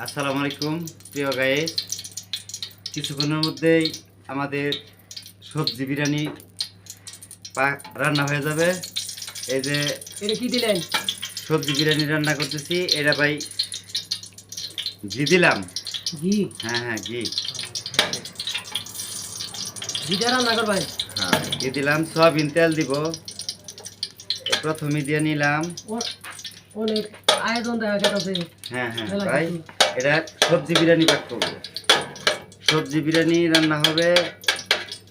আসসালামু আলাইকুম প্রিয় গাইস, কিছুক্ষণের মধ্যেই আমাদের সবজি বিরিয়ানি রান্না হয়ে যাবে। এই যে এটা কি দিলেন? সবজি বিরিয়ানি রান্না করতেছি, এটা ভাই ঘি দিলাম। ঘি? হ্যাঁ হ্যাঁ ঘি। ঘিটা রান্না করবেন? হ্যাঁ ঘি দিলাম, সয়াবিন তেল দিব। প্রথমে দিয়ে নিলাম। অনেক আয়োজন দেখা গেছে। হ্যাঁ হ্যাঁ ভাই, এটা সবজি বিরিয়ানি পাক করবো। সবজি বিরিয়ানি রান্না হবে।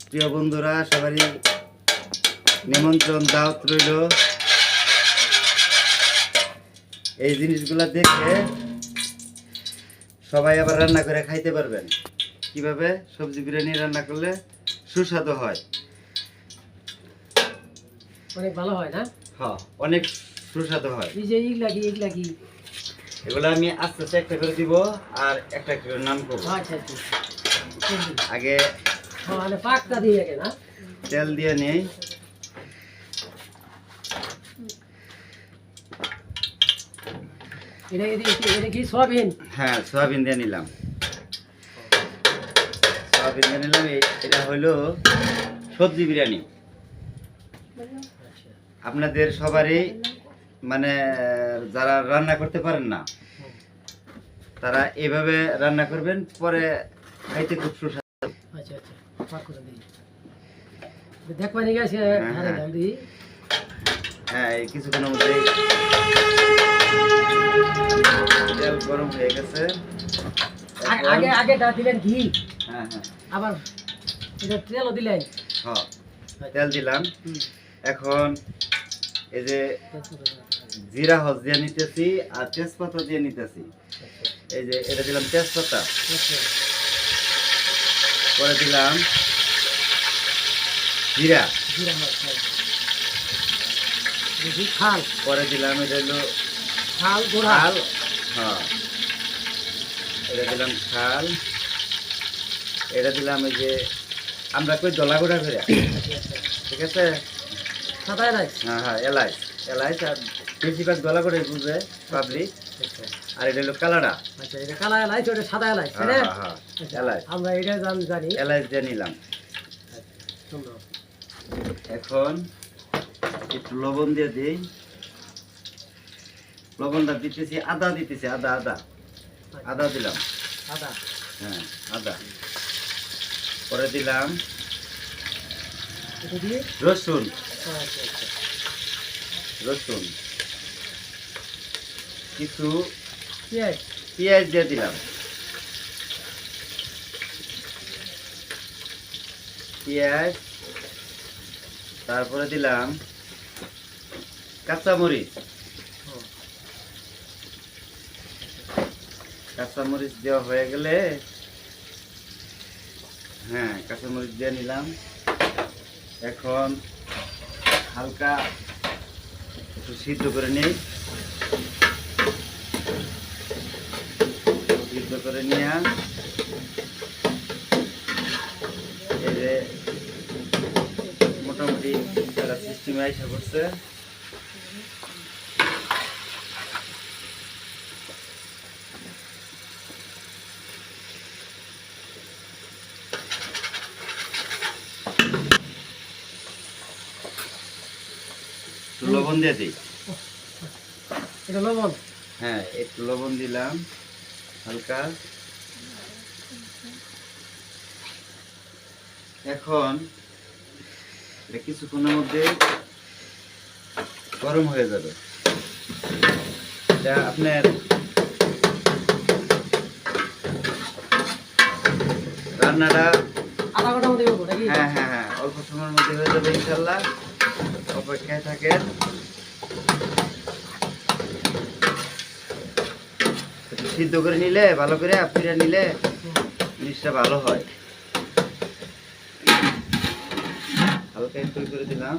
প্রিয় বন্ধুরা সবারই নিমন্ত্রণ, দাওয়াত রইল। এই জিনিসগুলো দেখে সবাই আবার রান্না করে খাইতে পারবেন। কিভাবে সবজি বিরিয়ানি রান্না করলে সুস্বাদু হয়। অনেক ভালো হয় না? হ্যাঁ অনেক সুস্বাদু হয়। এই যে ইগলা কি? এগুলো আমি আস্তে আস্তে একটা করে দিব আর একটা করে নাম করবো। আচ্ছা আচ্ছা। আগে মানে পাকটা দিয়ে আগে না? তেল দিয়ে নেই। এটা কি সয়াবিন? হ্যাঁ সয়াবিন দিয়ে নিলাম। সয়াবিন দিয়ে নিলাম। এটা হলো সবজি বিরিয়ানি। আপনাদের সবারই মানে যারা রান্না করতে পারেন না তারা এভাবে রান্না করবেন, পরে খাইতে খুব সুস্বাদু। আচ্ছা আচ্ছা, পাক করে দিই। দেখবা নি গেছে হারে দাম দিই। হ্যাঁ এই কিছুক্ষণের মধ্যে তেল গরম হয়ে গেছে। আগে দিলেন ঘি, হ্যাঁ হ্যাঁ আবার এটা তেলও দিলেন। হ্যাঁ তেল দিলাম। এখন এই যে জিরা হজ দিয়ে নিতেছি আর তেজপাতা দিয়ে নিতেছি। এই যে এটা দিলাম তেজপাতা, পরে দিলাম জিরা, খাল, পরে দিলাম এটা হলো খাল গোড়া। খাল। হ্যাঁ এটা দিলাম খাল। এটা দিলাম এই যে আমরা কই দলা গোড়া করে, ঠিক আছে? সাদা এলাচ। হ্যাঁ হ্যাঁ এলাচ, এলাচ আর বেশিরভাগ দলা করে বুঝবে পাবলিক। আর এটা হলো কালাডা। আচ্ছা, এটা কালা এলাচ, ওটা সাদা এলাচ, তাই না? হ্যাঁ হ্যাঁ এলাচ। আমরা এটা জানি। এলাচ দিয়ে নিলাম। এখন একটু লবণ দিয়ে দিই। লবণটা দিতেছি, আদা দিতেছি, আদা আদা আদা দিলাম। আদা? হ্যাঁ আদা। পরে দিলাম এটা দিয়ে রসুন। আচ্ছা আচ্ছা। রসুন কিছু, পেঁয়াজ? পেঁয়াজ দিয়ে দিলাম। পেঁয়াজ, তারপরে দিলাম কাঁচামরিচ। কাঁচামরিচ দেওয়া হয়ে গেলে, হ্যাঁ কাঁচামরিচ দিয়ে নিলাম। এখন হালকা একটু সিদ্ধ করে নিই। সিদ্ধ করে নিয়ে এই যে মোটামুটি একটা সিস্টেমে আইসা করছে। লবণ দিয়ে দিই। এটা লবণ? হ্যাঁ একটু লবণ দিলাম হালকা। এখন এটা কিছুক্ষণের মধ্যে গরম হয়ে যাবে। এটা আপনার রান্নাটা আধা ঘন্টার মধ্যে করবো নাকি? হ্যাঁ হ্যাঁ হ্যাঁ অল্প সময়ের মধ্যে হয়ে যাবে ইনশাল্লাহ। অপেক্ষায় থাকেন। সিদ্ধ করে নিলে ভালো করে ফিরে নিলে জিনিসটা ভালো হয়। হালকা একটু করে দিলাম।